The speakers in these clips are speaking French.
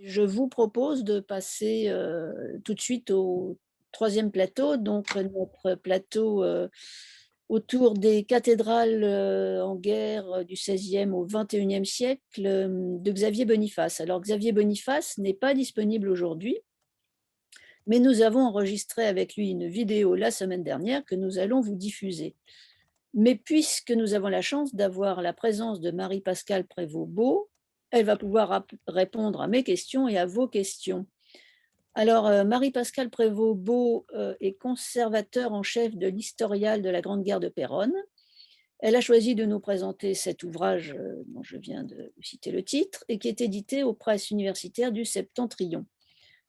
Je vous propose de passer, tout de suite au troisième plateau, donc notre plateau, autour des cathédrales, en guerre, du XVIe au XXIe siècle, de Xavier Boniface. Alors Xavier Boniface n'est pas disponible aujourd'hui, mais nous avons enregistré avec lui une vidéo la semaine dernière que nous allons vous diffuser. Mais puisque nous avons la chance d'avoir la présence de Marie-Pascale Prévost-Beaud, elle va pouvoir répondre à mes questions et à vos questions. Alors, Marie-Pascale Prévost-Beaud est conservateur en chef de l'Historial de la Grande Guerre de Péronne. Elle a choisi de nous présenter cet ouvrage dont je viens de citer le titre et qui est édité aux presses universitaires du Septentrion.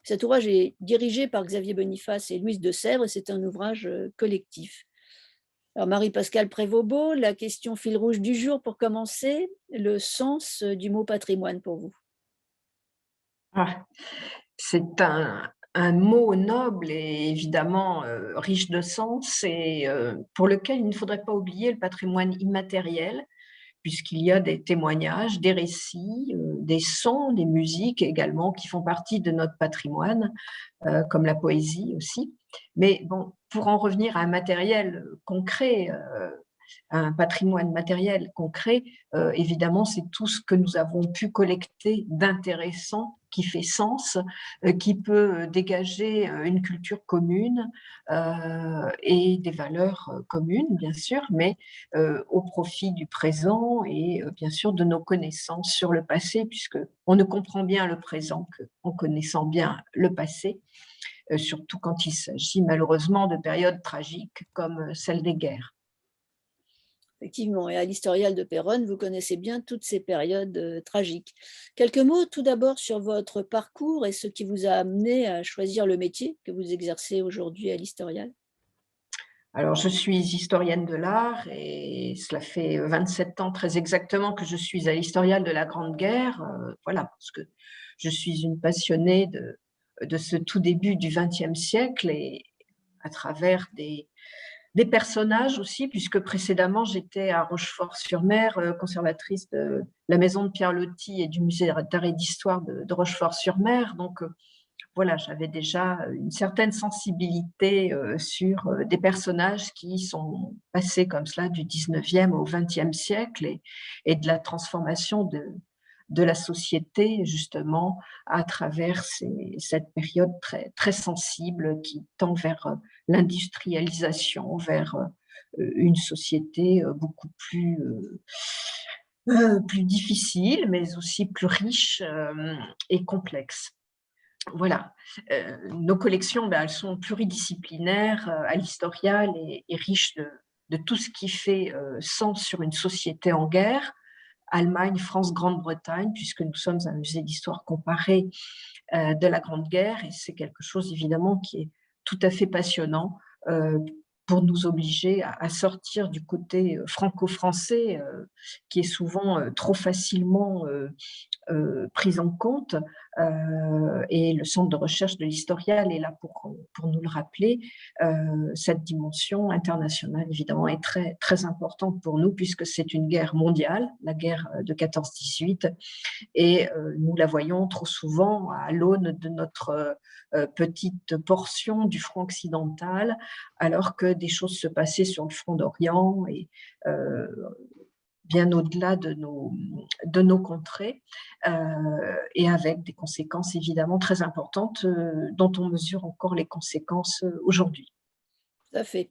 Cet ouvrage est dirigé par Xavier Boniface et Louise de Sèvres et c'est un ouvrage collectif. Alors Marie-Pascale Prévost-Beaud, la question fil rouge du jour pour commencer, le sens du mot patrimoine pour vous. Ah, c'est un mot noble et évidemment riche de sens et pour lequel il ne faudrait pas oublier le patrimoine immatériel, puisqu'il y a des témoignages, des récits, des sons, des musiques également qui font partie de notre patrimoine, comme la poésie aussi. Mais bon, pour en revenir à un matériel concret, un patrimoine matériel concret, évidemment, c'est tout ce que nous avons pu collecter d'intéressant, qui fait sens, qui peut dégager une culture commune et des valeurs communes, bien sûr, mais au profit du présent et bien sûr de nos connaissances sur le passé, puisque on ne comprend bien le présent qu'en connaissant bien le passé, surtout quand il s'agit malheureusement de périodes tragiques comme celle des guerres. Effectivement, et à l'Historial de Péronne, vous connaissez bien toutes ces périodes tragiques. Quelques mots tout d'abord sur votre parcours et ce qui vous a amené à choisir le métier que vous exercez aujourd'hui à l'Historial. Alors, je suis historienne de l'art et cela fait 27 ans très exactement que je suis à l'Historial de la Grande Guerre. Voilà, parce que je suis une passionnée de ce tout début du XXe siècle et à travers des personnages aussi, puisque précédemment j'étais à Rochefort-sur-Mer, conservatrice de la maison de Pierre Loti et du musée d'art et d'histoire de Rochefort-sur-Mer. Donc, voilà, j'avais déjà une certaine sensibilité sur des personnages qui sont passés comme cela du 19e au 20e siècle et de la transformation de la société justement à travers cette période très, très sensible qui tend vers l'industrialisation, vers une société beaucoup plus difficile, mais aussi plus riche et complexe. Voilà, nos collections, ben, elles sont pluridisciplinaires à l'Historial et riches de tout ce qui fait sens sur une société en guerre. Allemagne, France, Grande-Bretagne, puisque nous sommes un musée d'histoire comparée de la Grande Guerre, et c'est quelque chose évidemment qui est tout à fait passionnant pour nous obliger à sortir du côté franco-français, qui est souvent trop facilement prise en compte et le centre de recherche de l'Historial est là pour nous le rappeler. Cette dimension internationale, évidemment, est très, très importante pour nous puisque c'est une guerre mondiale, la guerre de 14-18, et nous la voyons trop souvent à l'aune de notre petite portion du front occidental, alors que des choses se passaient sur le front d'Orient et euh, bien au-delà de nos contrées, et avec des conséquences évidemment très importantes dont on mesure encore les conséquences aujourd'hui. Tout à fait.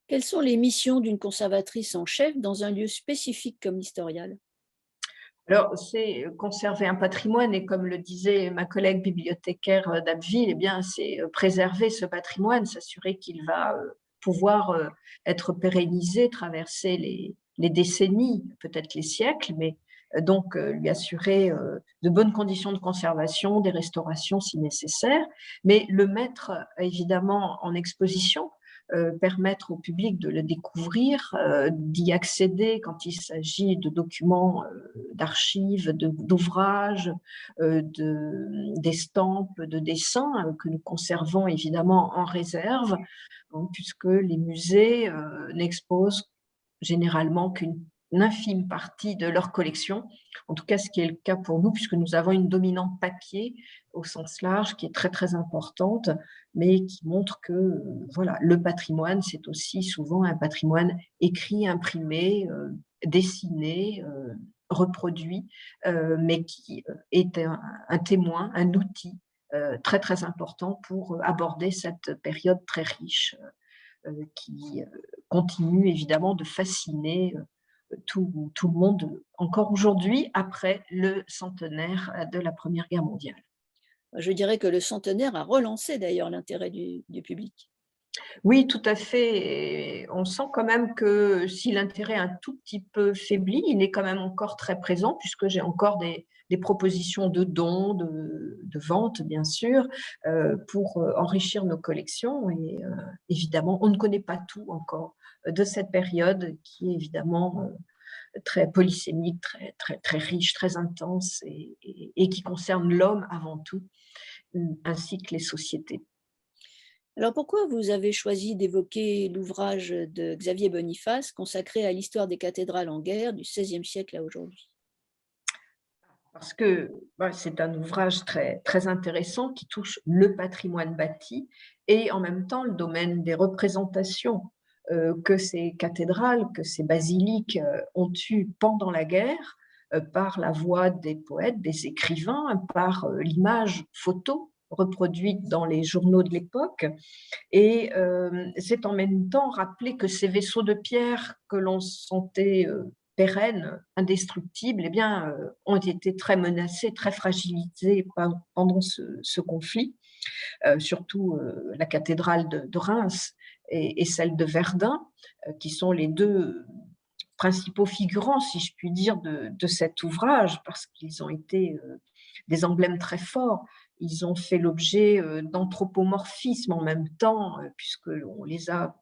Quelles sont les missions d'une conservatrice en chef dans un lieu spécifique comme l'Historial? Alors, c'est conserver un patrimoine et comme le disait ma collègue bibliothécaire d'Abbeville, eh bien, c'est préserver ce patrimoine, s'assurer qu'il va pouvoir être pérennisé, traverser les décennies, peut-être les siècles, mais donc lui assurer de bonnes conditions de conservation, des restaurations si nécessaire, mais le mettre évidemment en exposition, permettre au public de le découvrir, d'y accéder quand il s'agit de documents d'archives, d'ouvrages, d'estampes, de dessins que nous conservons évidemment en réserve, puisque les musées n'exposent généralement qu'une infime partie de leur collection. En tout cas, ce qui est le cas pour nous, puisque nous avons une dominante papier au sens large qui est très, très importante, mais qui montre que voilà, le patrimoine, c'est aussi souvent un patrimoine écrit, imprimé, dessiné, reproduit, mais qui est un témoin, un outil très, très important pour aborder cette période très riche qui continue évidemment de fasciner tout le monde encore aujourd'hui, après le centenaire de la Première Guerre mondiale. Je dirais que le centenaire a relancé d'ailleurs l'intérêt du public. Oui, tout à fait. Et on sent quand même que si l'intérêt a un tout petit peu faibli, il est quand même encore très présent, puisque j'ai encore des propositions de dons, de ventes, bien sûr, pour enrichir nos collections. Et évidemment, on ne connaît pas tout encore de cette période qui est évidemment très polysémique, très, très, très riche, très intense et qui concerne l'homme avant tout, ainsi que les sociétés. Alors pourquoi vous avez choisi d'évoquer l'ouvrage de Xavier Boniface consacré à l'histoire des cathédrales en guerre du XVIe siècle à aujourd'hui? Parce que bah, c'est un ouvrage très, très intéressant qui touche le patrimoine bâti et en même temps le domaine des représentations que ces cathédrales, que ces basiliques ont eues pendant la guerre par la voix des poètes, des écrivains, par l'image photo reproduite dans les journaux de l'époque. Et c'est en même temps rappeler que ces vaisseaux de pierre que l'on sentait pérennes, indestructibles, eh bien, ont été très menacés, très fragilisés pendant ce conflit, surtout la cathédrale de Reims et celle de Verdun, qui sont les deux principaux figurants, si je puis dire, de cet ouvrage, parce qu'ils ont été des emblèmes très forts. Ils ont fait l'objet d'anthropomorphisme en même temps, puisqu'on les a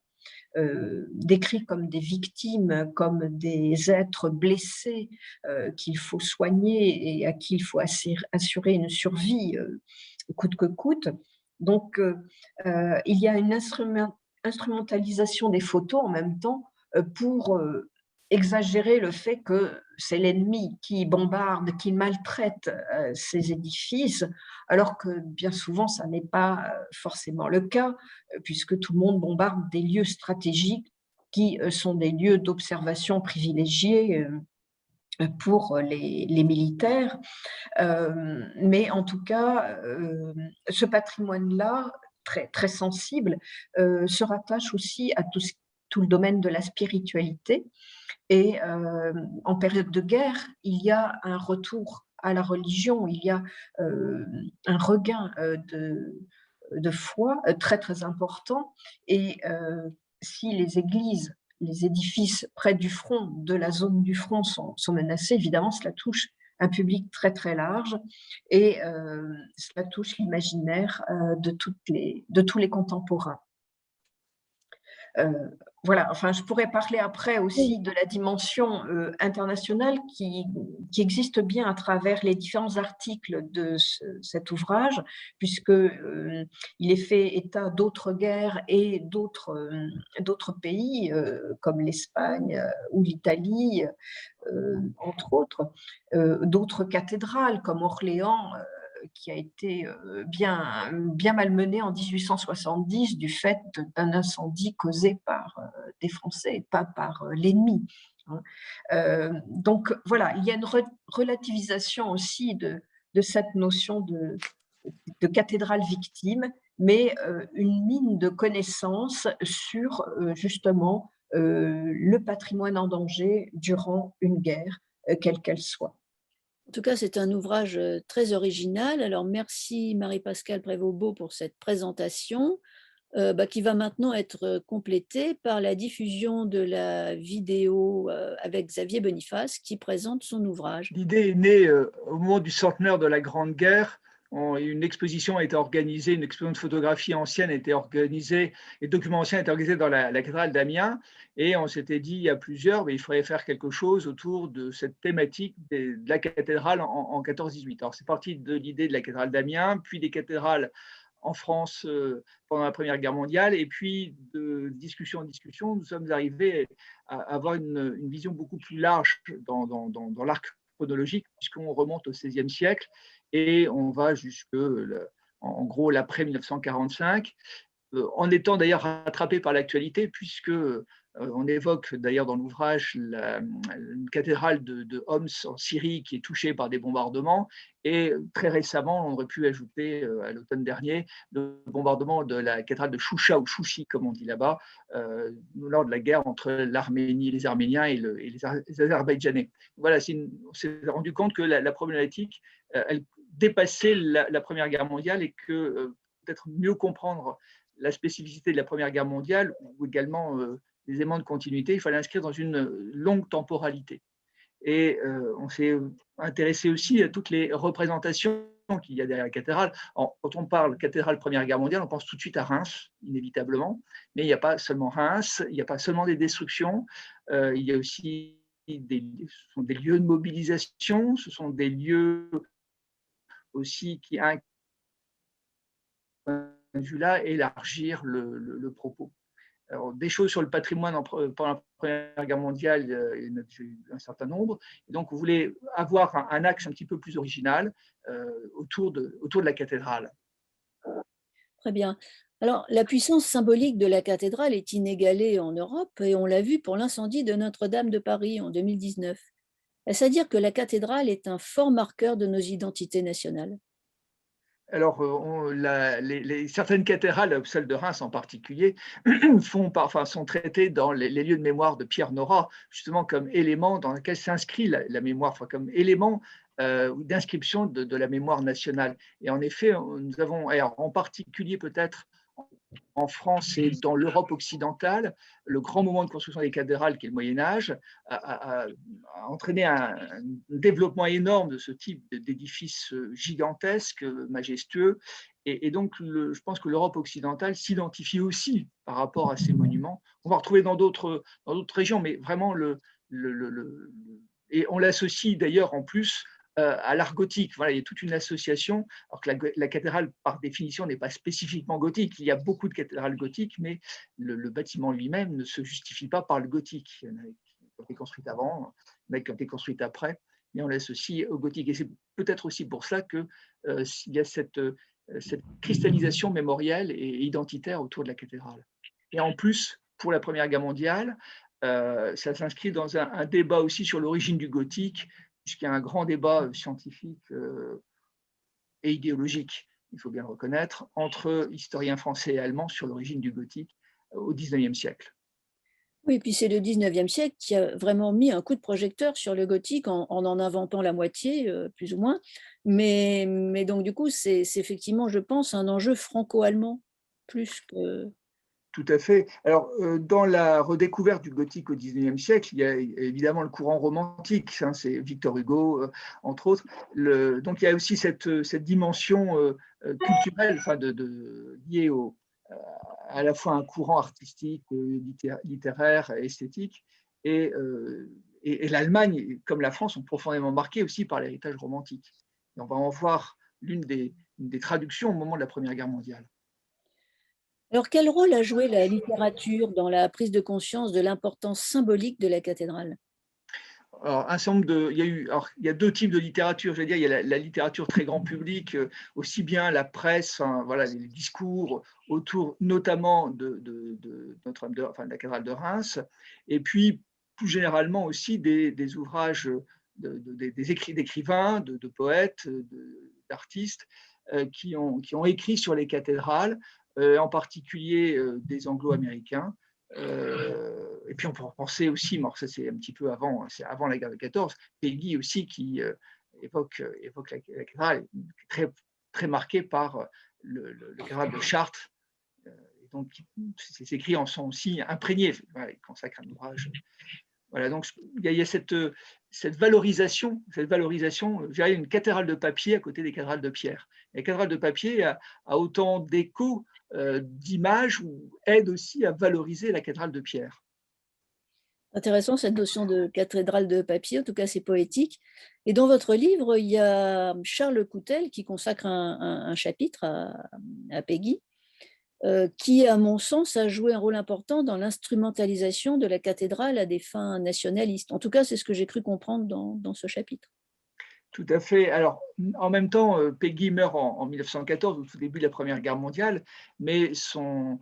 décrits comme des victimes, comme des êtres blessés qu'il faut soigner et à qui il faut assurer une survie coûte que coûte. Donc, il y a une instrumentalisation des photos en même temps pour exagérer le fait que c'est l'ennemi qui bombarde, qui maltraite ces édifices, alors que bien souvent, ça n'est pas forcément le cas, puisque tout le monde bombarde des lieux stratégiques qui sont des lieux d'observation privilégiés pour les militaires. Mais en tout cas, ce patrimoine-là, très, très sensible, se rattache aussi à tout le domaine de la spiritualité. Et en période de guerre, il y a un retour à la religion, il y a un regain de foi très, très important. Et si les églises, les édifices près du front, de la zone du front sont menacés, évidemment, cela touche un public très, très large et cela touche l'imaginaire de tous les contemporains. Euh, voilà, enfin, je pourrais parler après aussi Oui. de la dimension internationale qui existe bien à travers les différents articles de cet ouvrage, puisque il est fait état d'autres guerres et d'autres pays comme l'Espagne ou l'Italie, entre autres, d'autres cathédrales comme Orléans qui a été bien malmené en 1870 du fait d'un incendie causé par des Français, pas par l'ennemi. Donc voilà, il y a une relativisation aussi de cette notion de cathédrale victime, mais une mine de connaissances sur justement le patrimoine en danger durant une guerre, quelle qu'elle soit. En tout cas, c'est un ouvrage très original. Alors merci Marie-Pascale Prévost-Beau pour cette présentation qui va maintenant être complétée par la diffusion de la vidéo avec Xavier Boniface qui présente son ouvrage. L'idée est née au moment du centenaire de la Grande Guerre. Une exposition a été organisée, une exposition de photographie ancienne a été organisée, et documents anciens a été organisé dans la cathédrale d'Amiens. Et on s'était dit, il y a plusieurs, mais il faudrait faire quelque chose autour de cette thématique de la cathédrale en 14-18. Alors c'est parti de l'idée de la cathédrale d'Amiens, puis des cathédrales en France pendant la Première Guerre mondiale. Et puis, de discussion en discussion, nous sommes arrivés à avoir une vision beaucoup plus large dans l'arc chronologique, puisqu'on remonte au XVIe siècle et on va jusque, en gros, l'après 1945, en étant d'ailleurs rattrapé par l'actualité, puisque on évoque d'ailleurs dans l'ouvrage une cathédrale de Homs en Syrie qui est touchée par des bombardements. Et très récemment, on aurait pu ajouter à l'automne dernier le bombardement de la cathédrale de Choucha, ou Chouchi, comme on dit là-bas, lors de la guerre entre l'Arménie, les Arméniens et les Azerbaïdjanais. Voilà, on s'est rendu compte que la problématique, elle dépassait la Première Guerre mondiale, et que peut-être mieux comprendre la spécificité de la Première Guerre mondiale, ou également des éléments de continuité, il fallait inscrire dans une longue temporalité. Et on s'est intéressé aussi à toutes les représentations qu'il y a derrière la cathédrale. Quand on parle cathédrale Première Guerre mondiale, on pense tout de suite à Reims, inévitablement, mais il n'y a pas seulement Reims, il n'y a pas seulement des destructions, il y a aussi ce sont des lieux de mobilisation, ce sont des lieux aussi qui vue-là, élargir le propos. Alors, des choses sur le patrimoine pendant la Première Guerre mondiale, il y en a eu un certain nombre. Et donc, on voulait avoir un axe un petit peu plus original autour de la cathédrale. Très bien. Alors, la puissance symbolique de la cathédrale est inégalée en Europe et on l'a vu pour l'incendie de Notre-Dame de Paris en 2019. Est-ce à dire que la cathédrale est un fort marqueur de nos identités nationales? Alors, certaines cathédrales, celle de Reims en particulier, sont traitées dans les lieux de mémoire de Pierre Nora, justement comme élément dans lequel s'inscrit la mémoire, enfin, comme élément d'inscription de la mémoire nationale. Et en effet, nous avons, en particulier peut-être en France et dans l'Europe occidentale, le grand moment de construction des cathédrales, qui est le Moyen-Âge, a entraîné un développement énorme de ce type d'édifices gigantesques, majestueux. Et donc, je pense que l'Europe occidentale s'identifie aussi par rapport à ces monuments. On va retrouver dans d'autres régions, mais vraiment, et on l'associe d'ailleurs en plus à l'art gothique. Voilà, il y a toute une association, alors que la cathédrale, par définition, n'est pas spécifiquement gothique. Il y a beaucoup de cathédrales gothiques, mais le bâtiment lui-même ne se justifie pas par le gothique. Il y en a qui ont été construites avant, il y en a qui ont été construites après, mais on l'associe au gothique. Et c'est peut-être aussi pour ça qu'il y a cette cristallisation mémorielle et identitaire autour de la cathédrale. Et en plus, pour la Première Guerre mondiale, ça s'inscrit dans un débat aussi sur l'origine du gothique, puisqu'il y a un grand débat scientifique et idéologique, il faut bien le reconnaître, entre historiens français et allemands sur l'origine du gothique au XIXe siècle. Oui, puis c'est le 19e siècle qui a vraiment mis un coup de projecteur sur le gothique en inventant la moitié, plus ou moins. Mais donc du coup, c'est effectivement, je pense, un enjeu franco-allemand, plus que… Tout à fait. Alors, dans la redécouverte du gothique au XIXe siècle, il y a évidemment le courant romantique, hein, c'est Victor Hugo, entre autres. Donc, il y a aussi cette dimension culturelle, enfin, liée à la fois un courant artistique, littéraire, esthétique. Et l'Allemagne, comme la France, sont profondément marquées aussi par l'héritage romantique. Et on va en voir l'une des traductions au moment de la Première Guerre mondiale. Alors, quel rôle a joué la littérature dans la prise de conscience de l'importance symbolique de la cathédrale? Alors, il y a deux types de littérature. Je veux dire, il y a la littérature très grand public, aussi bien la presse, enfin, voilà, les discours autour notamment de Notre-Dame de la cathédrale de Reims, et puis plus généralement aussi des ouvrages des écrits d'écrivains, de poètes, d'artistes qui ont écrit sur les cathédrales, en particulier des anglo-américains. Et puis on peut penser aussi, mais ça c'est un petit peu avant, c'est avant la guerre de 14, Peggy aussi qui évoque la cathédrale, très, très marquée par le cathédrale de Chartres. Et donc ses écrits en sont aussi imprégnés. Voilà, il consacre un ouvrage. Voilà, donc il y a cette valorisation, je dirais une cathédrale de papier à côté des cathédrales de pierre. La cathédrale de papier a autant d'écho, d'images, ou aide aussi à valoriser la cathédrale de pierre. Intéressant cette notion de cathédrale de papier, en tout cas c'est poétique. Et dans votre livre, il y a Charles Coutel qui consacre un chapitre à Péguy, qui, à mon sens, a joué un rôle important dans l'instrumentalisation de la cathédrale à des fins nationalistes. En tout cas, c'est ce que j'ai cru comprendre dans ce chapitre. Tout à fait. Alors, en même temps, Péguy meurt en 1914, au tout début de la Première Guerre mondiale, mais son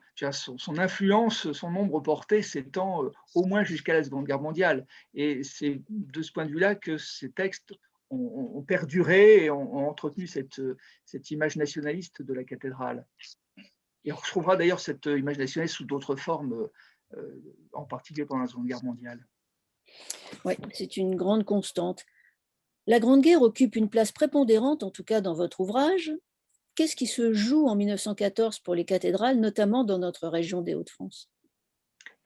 influence, son nombre porté s'étend au moins jusqu'à la Seconde Guerre mondiale. Et c'est de ce point de vue-là que ces textes ont perduré et ont entretenu cette image nationaliste de la cathédrale. Et on retrouvera d'ailleurs cette image nationaliste sous d'autres formes, en particulier pendant la Seconde Guerre mondiale. Oui, c'est une grande constante. La Grande Guerre occupe une place prépondérante, en tout cas dans votre ouvrage. Qu'est-ce qui se joue en 1914 pour les cathédrales, notamment dans notre région des Hauts-de-France?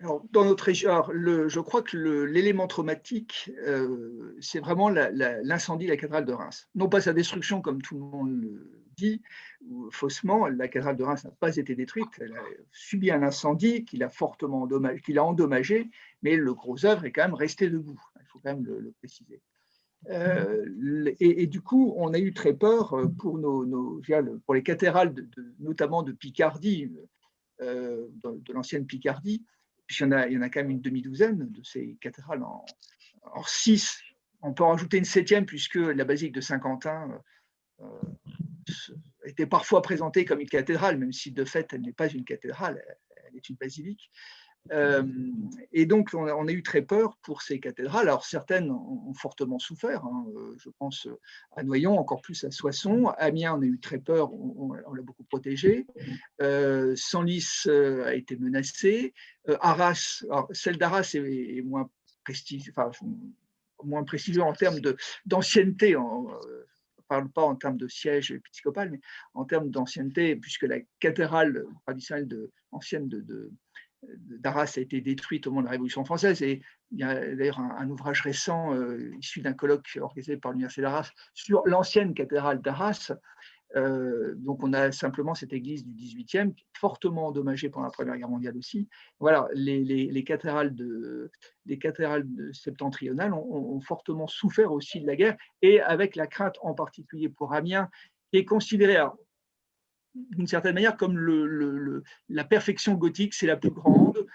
Alors, dans notre région, je crois que l'élément traumatique, c'est vraiment l'incendie de la cathédrale de Reims. Non pas sa destruction, comme tout le monde le dit, ou faussement, la cathédrale de Reims n'a pas été détruite, elle a subi un incendie qui l'a fortement endommagé, mais le gros œuvre est quand même resté debout, il faut quand même le préciser. Et du coup, on a eu très peur pour, pour les cathédrales, notamment de Picardie, de l'ancienne Picardie, puisqu'il y en a quand même une demi-douzaine de ces cathédrales en 6. On peut en rajouter une 7e, puisque la basilique de Saint-Quentin était parfois présentée comme une cathédrale, même si de fait, elle n'est pas une cathédrale, elle est une basilique. Et donc, on a eu très peur pour ces cathédrales. Alors, certaines ont fortement souffert. Je pense à Noyon, encore plus à Soissons. Amiens, on a eu très peur, on l'a beaucoup protégé. Senlis a été menacée. Arras, alors, celle d'Arras est moins prestigieuse, moins prestigieux en termes d'ancienneté. On ne parle pas en termes de siège épiscopal, mais en termes d'ancienneté, puisque la cathédrale traditionnelle ancienne d'Arras a été détruite au moment de la Révolution française, et il y a d'ailleurs un ouvrage récent issu d'un colloque organisé par l'Université d'Arras sur l'ancienne cathédrale d'Arras. Donc on a simplement cette église du XVIIIe qui est fortement endommagée pendant la Première Guerre mondiale aussi. Voilà, les cathédrales septentrionales ont fortement souffert aussi de la guerre, et avec la crainte en particulier pour Amiens, qui est considérée d'une certaine manière comme la perfection gothique, c'est la plus grande,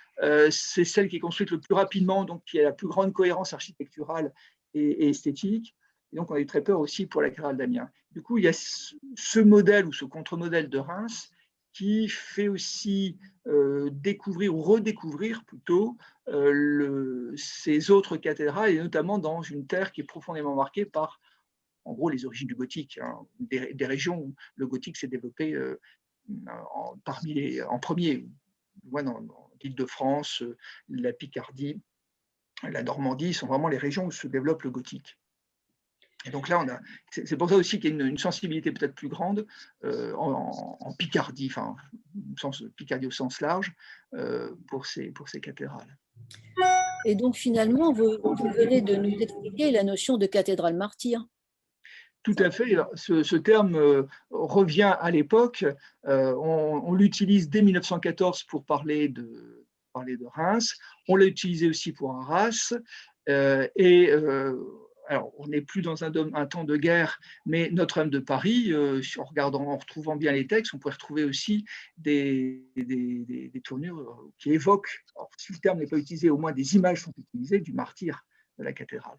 c'est celle qui est construite le plus rapidement, donc qui a la plus grande cohérence architecturale et esthétique. Et donc on a eu très peur aussi pour la cathédrale d'Amiens. Du coup, il y a ce modèle ou ce contre-modèle de Reims qui fait aussi découvrir ou redécouvrir plutôt ces autres cathédrales, et notamment dans une terre qui est profondément marquée par, en gros, les origines du gothique, des régions où le gothique s'est développé en premier, dans l'Île-de-France, la Picardie, la Normandie, sont vraiment les régions où se développe le gothique. Et donc là, c'est pour ça aussi qu'il y a une sensibilité peut-être plus grande en Picardie, Picardie au sens large, pour ces cathédrales. Et donc finalement, vous venez de nous expliquer la notion de cathédrale martyre. Tout à fait. Ce terme revient à l'époque. On l'utilise dès 1914 pour parler de Reims. On l'a utilisé aussi pour Arras. Alors, on n'est plus dans un temps de guerre, mais Notre-Dame de Paris, en retrouvant bien les textes, on pourrait retrouver aussi des tournures qui évoquent, alors, si le terme n'est pas utilisé, au moins des images sont utilisées du martyre de la cathédrale.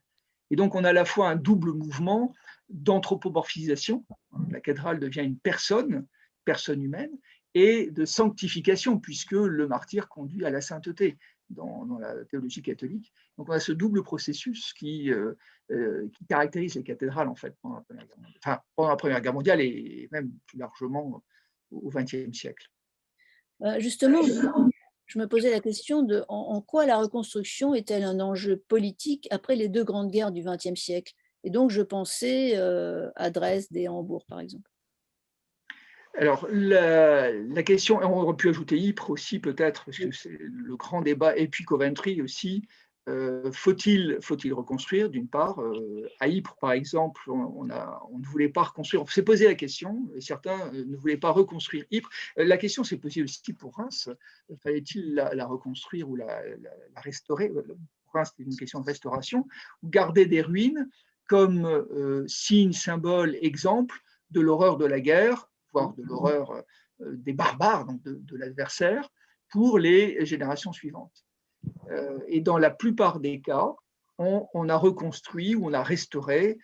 Et donc, on a à la fois un double mouvement d'anthropomorphisation, la cathédrale devient une personne humaine, et de sanctification, puisque le martyr conduit à la sainteté dans la théologie catholique. Donc, on a ce double processus qui caractérise les cathédrales, en fait, pendant la Première Guerre mondiale et même plus largement au XXe siècle. Justement, je me posais la question de en quoi la reconstruction est-elle un enjeu politique après les deux grandes guerres du XXe siècle? Et donc, je pensais à Dresde et à Hambourg, par exemple. Alors, la question, on aurait pu ajouter Ypres aussi peut-être, parce que c'est le grand débat, et puis Coventry aussi. Faut-il reconstruire, d'une part? À Ypres, par exemple, on ne voulait pas reconstruire. On s'est posé la question, et certains ne voulaient pas reconstruire Ypres. La question s'est posée aussi pour Reims. Fallait-il la reconstruire ou la restaurer? c'était une question de restauration, ou garder des ruines comme signe, symbole, exemple de l'horreur de la guerre, voire de l'horreur des barbares, donc de l'adversaire, pour les générations suivantes. Et dans la plupart des cas, on a reconstruit ou on a restauré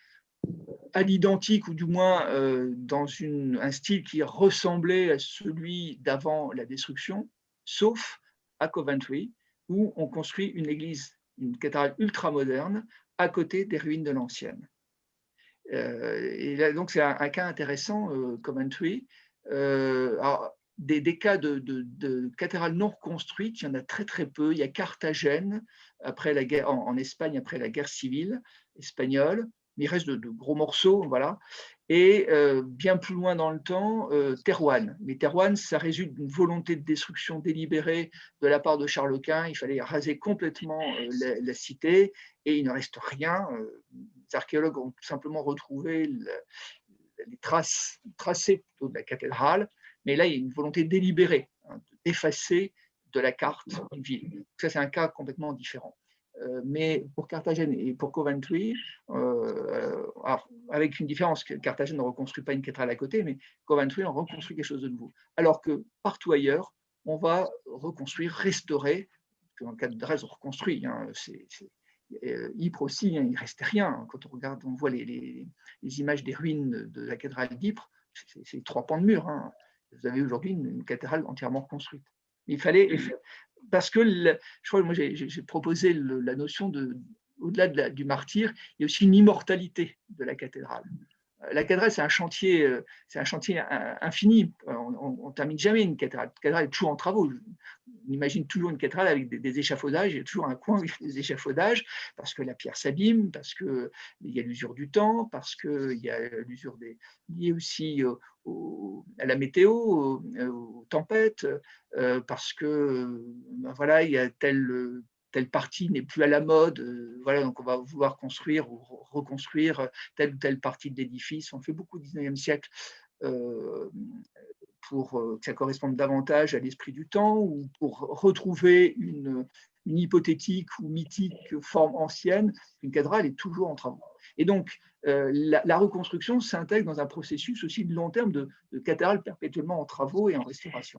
à l'identique ou du moins dans un style qui ressemblait à celui d'avant la destruction, sauf à Coventry, où on construit une église, une cathédrale ultramoderne, à côté des ruines de l'ancienne. Et là, donc, c'est un cas intéressant, Coventry. Alors, des cas de cathédrales non reconstruites, il y en a très très peu. Il y a Carthagène, après la guerre, en Espagne, après la guerre civile espagnole. Il reste de gros morceaux, voilà. Et bien plus loin dans le temps, Thérouanne. Mais Thérouanne, ça résulte d'une volonté de destruction délibérée de la part de Charles Quint. Il fallait raser complètement la cité et il ne reste rien. Les archéologues ont tout simplement retrouvé les tracés plutôt de la cathédrale, mais là, il y a une volonté délibérée d'effacer de la carte une ville. Ça, c'est un cas complètement différent. Mais pour Carthagène et pour Coventry, avec une différence, que Carthagène ne reconstruit pas une cathédrale à côté, mais Coventry en reconstruit quelque chose de nouveau. Alors que partout ailleurs, on va reconstruire, restaurer, dans le cas de Dresde, on reconstruit. Ypres aussi, il ne restait rien. Quand on regarde, on voit les images des ruines de la cathédrale d'Ypres, c'est 3 pans de mur. Vous avez aujourd'hui une cathédrale entièrement reconstruite. Il fallait, parce que je crois que moi j'ai proposé la notion au-delà du martyr, il y a aussi une immortalité de la cathédrale. La cathédrale, c'est un chantier infini. On ne termine jamais une cathédrale. La cathédrale est toujours en travaux. On imagine toujours une cathédrale avec des échafaudages. Il y a toujours un coin avec des échafaudages parce que la pierre s'abîme, parce qu'il y a l'usure du temps, parce qu'il y a l'usure liée aussi à la météo, aux tempêtes, parce que voilà, il y a telle partie n'est plus à la mode, voilà, donc on va vouloir construire ou reconstruire telle ou telle partie de l'édifice. On fait beaucoup au XIXe siècle pour que ça corresponde davantage à l'esprit du temps ou pour retrouver une hypothétique ou mythique forme ancienne. Une cathédrale est toujours en travaux. Et donc, la reconstruction s'intègre dans un processus aussi de long terme de cathédrale perpétuellement en travaux et en restauration.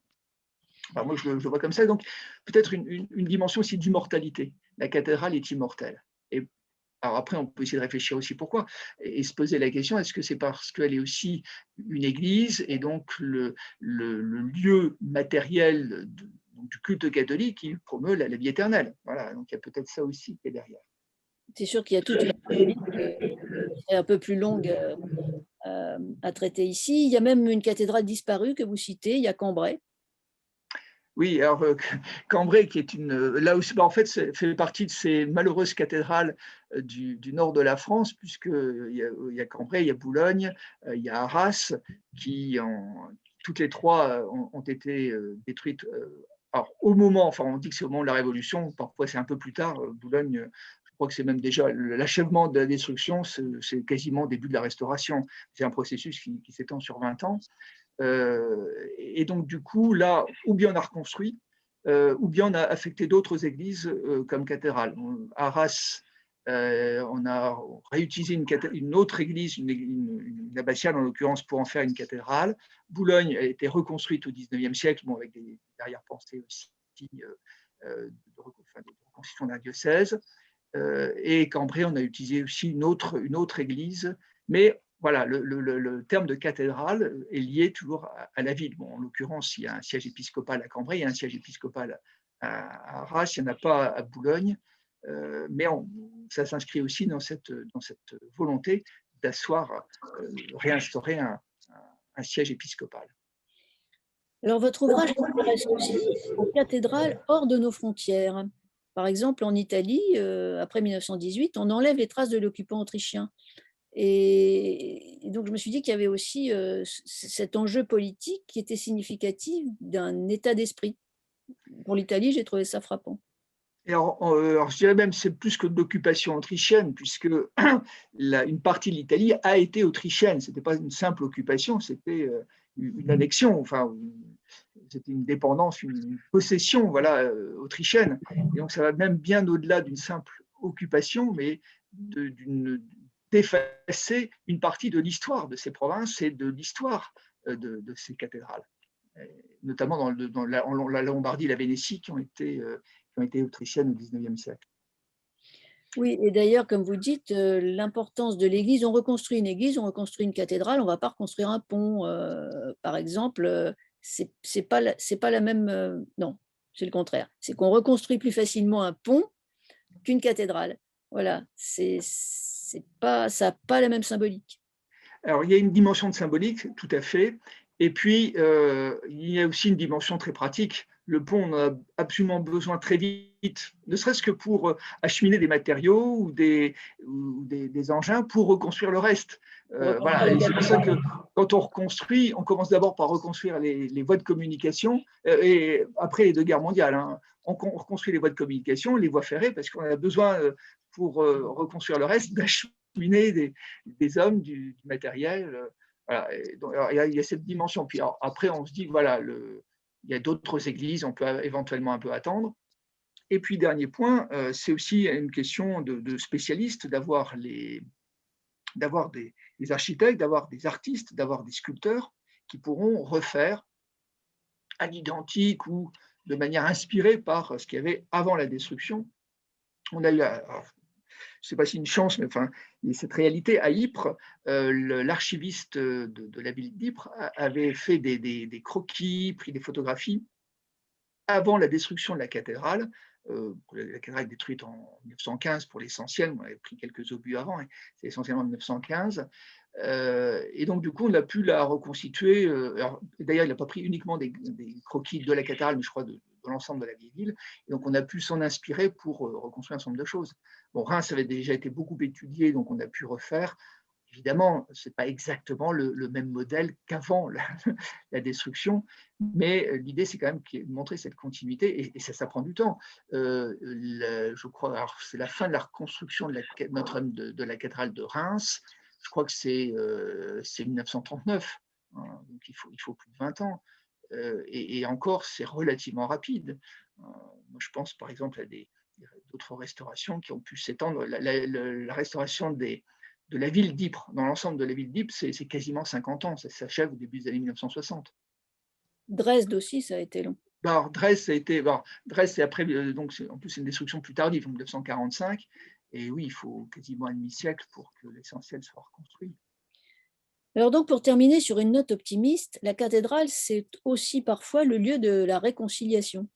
Enfin, moi, je le vois comme ça. Donc, peut-être une dimension aussi d'immortalité. La cathédrale est immortelle. Et alors après, on peut essayer de réfléchir aussi pourquoi et se poser la question, est-ce que c'est parce qu'elle est aussi une église et donc le lieu matériel du culte catholique qui promeut la vie éternelle. Voilà, donc il y a peut-être ça aussi qui est derrière. C'est sûr qu'il y a toute une symbolique qui est un peu plus longue à traiter ici. Il y a même une cathédrale disparue que vous citez, il y a Cambrai. Oui, alors Cambrai, qui est là aussi, en fait, fait partie de ces malheureuses cathédrales du nord de la France, puisqu'il y a Cambrai, il y a Boulogne, il y a Arras, qui toutes les trois ont été détruites. Alors, au moment, enfin, on dit que c'est au moment de la Révolution, parfois c'est un peu plus tard. Boulogne, je crois que c'est même déjà l'achèvement de la destruction, c'est quasiment le début de la restauration. C'est un processus qui s'étend sur 20 ans. Et donc, du coup, là, ou bien on a reconstruit, ou bien on a affecté d'autres églises comme cathédrale. À Arras, on a réutilisé une autre église, une abbatiale en l'occurrence, pour en faire une cathédrale. Boulogne a été reconstruite au XIXe siècle, bon, avec des arrière-pensées aussi de reconstruction d'un diocèse. Et Cambrai, on a utilisé aussi une autre église, mais voilà, le terme de cathédrale est lié toujours à la ville. Bon, en l'occurrence, il y a un siège épiscopal à Cambrai, il y a un siège épiscopal à Arras, il n'y en a pas à Boulogne, mais ça s'inscrit aussi dans cette volonté d'asseoir, réinstaurer un siège épiscopal. Alors, votre ouvrage s'intéresse aussi aux cathédrales hors de nos frontières. Par exemple, en Italie, après 1918, on enlève les traces de l'occupant autrichien. Et donc, je me suis dit qu'il y avait aussi cet enjeu politique qui était significatif d'un état d'esprit. Pour l'Italie, j'ai trouvé ça frappant. Et alors, je dirais même c'est plus que de l'occupation autrichienne, puisque une partie de l'Italie a été autrichienne. Ce n'était pas une simple occupation, c'était une annexion, enfin, c'était une dépendance, une possession, voilà, autrichienne. Et donc, ça va même bien au-delà d'une simple occupation, mais d'effacer une partie de l'histoire de ces provinces et de l'histoire de ces cathédrales, notamment dans la Lombardie et la Vénétie qui ont été autrichiennes au XIXe siècle. Oui, et d'ailleurs, comme vous dites, l'importance de l'église, on reconstruit une église, on reconstruit une cathédrale, on ne va pas reconstruire un pont, par exemple, c'est pas la même, non, c'est le contraire. C'est qu'on reconstruit plus facilement un pont qu'une cathédrale. Voilà, c'est pas ça a pas la même symbolique. Alors, il y a une dimension de symbolique, tout à fait. Et puis, il y a aussi une dimension très pratique. Le pont, on a absolument besoin très vite, ne serait-ce que pour acheminer des matériaux ou des engins pour reconstruire le reste. On reconstruit Voilà, la et c'est pour ça que cathédrale. quand on reconstruit, on commence d'abord par reconstruire les voies de communication, et après les deux guerres mondiales, hein. On reconstruit les voies de communication, les voies ferrées, parce qu'on a besoin, pour reconstruire le reste, d'acheminer des hommes, du matériel. Voilà. Donc, alors, il y a cette dimension. Puis alors, après, on se dit, voilà, il y a d'autres églises, on peut éventuellement un peu attendre. Et puis, dernier point, c'est aussi une question de spécialistes, d'avoir des architectes, d'avoir des artistes, d'avoir des sculpteurs qui pourront refaire à l'identique ou de manière inspirée par ce qu'il y avait avant la destruction. On a eu, alors, je ne sais pas si une chance, mais enfin, cette réalité à Ypres, l'archiviste de la ville d'Ypres avait fait des croquis, pris des photographies avant la destruction de la cathédrale. La cathédrale est détruite en 1915 pour l'essentiel, on avait pris quelques obus avant, et c'est essentiellement en 1915. Et donc, du coup, on a pu la reconstituer. D'ailleurs, il n'a pas pris uniquement des croquis de la cathédrale, mais je crois de l'ensemble de la vieille ville. Et donc, on a pu s'en inspirer pour reconstruire un certain nombre de choses. Bon, Reims avait déjà été beaucoup étudié, donc on a pu refaire. Évidemment, ce n'est pas exactement le même modèle qu'avant la destruction, mais l'idée, c'est quand même de montrer cette continuité, et ça prend du temps. Je crois, alors c'est la fin de la reconstruction de Notre-Dame de la cathédrale de Reims. Je crois que c'est 1939, hein, donc il faut plus de 20 ans. Et encore, c'est relativement rapide. Moi, je pense par exemple à d'autres restaurations qui ont pu s'étendre. La restauration de la ville d'Ypres, dans l'ensemble de la ville d'Ypres, c'est quasiment 50 ans. Ça s'achève au début des années 1960. Dresde aussi, ça a été long. Alors, Dresde, Dresde, c'est après, donc en plus, c'est une destruction plus tardive, en 1945. Et oui, il faut quasiment un demi-siècle pour que l'essentiel soit reconstruit. Alors donc, pour terminer sur une note optimiste, la cathédrale, c'est aussi parfois le lieu de la réconciliation.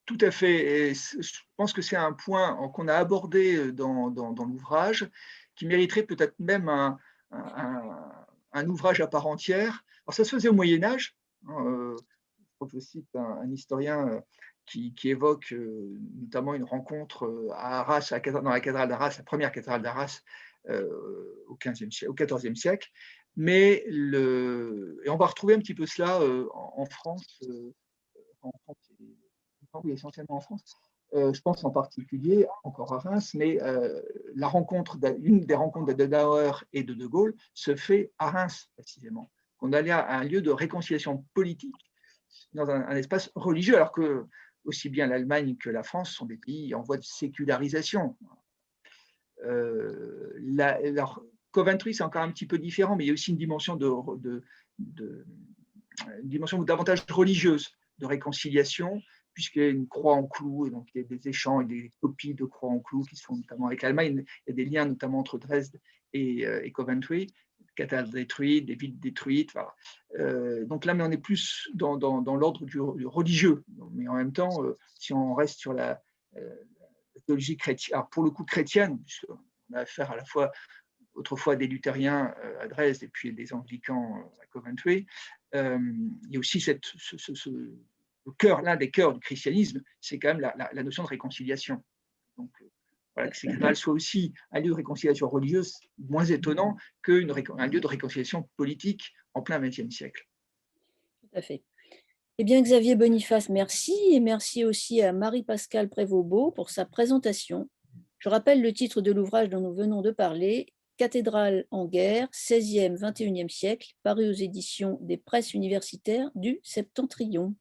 Tout à fait. Et je pense que c'est un point qu'on a abordé dans l'ouvrage, qui mériterait peut-être même un ouvrage à part entière. Alors, ça se faisait au Moyen Âge. Je crois que je cite un historien qui évoque notamment une rencontre à Arras, dans la cathédrale d'Arras, la première cathédrale d'Arras, au XIVe siècle. Mais et on va retrouver un petit peu cela en France, oui, essentiellement en France. Je pense en particulier, encore à Reims, mais une des rencontres d'Adenauer et de Gaulle se fait à Reims, précisément. On allait à un lieu de réconciliation politique dans un espace religieux, alors que aussi bien l'Allemagne que la France sont des pays en voie de sécularisation. Alors, Coventry, c'est encore un petit peu différent, mais il y a aussi une dimension une dimension davantage religieuse de réconciliation, puisqu'il y a une croix en clous, et donc il y a des échanges, des copies de croix en clous qui se font notamment avec l'Allemagne. Il y a des liens notamment entre Dresde et Coventry, cathédrales détruites, des villes détruites. Voilà. Donc là, mais on est plus dans l'ordre du religieux. Mais en même temps, si on reste sur la théologie chrétienne, alors pour le coup chrétienne, puisqu'on a affaire à la fois autrefois des luthériens à Dresde et puis des anglicans à Coventry, il y a aussi l'un des cœurs du christianisme, c'est quand même la notion de réconciliation. Donc, voilà, que ces cathédrales soient aussi un lieu de réconciliation religieuse, moins étonnant qu'un lieu de réconciliation politique en plein XXe siècle. Tout à fait. Eh bien, Xavier Boniface, merci. Et merci aussi à Marie-Pascale Prévost-Beau pour sa présentation. Je rappelle le titre de l'ouvrage dont nous venons de parler, Cathédrale en guerre, 16e, 21e siècle, paru aux éditions des presses universitaires du Septentrion.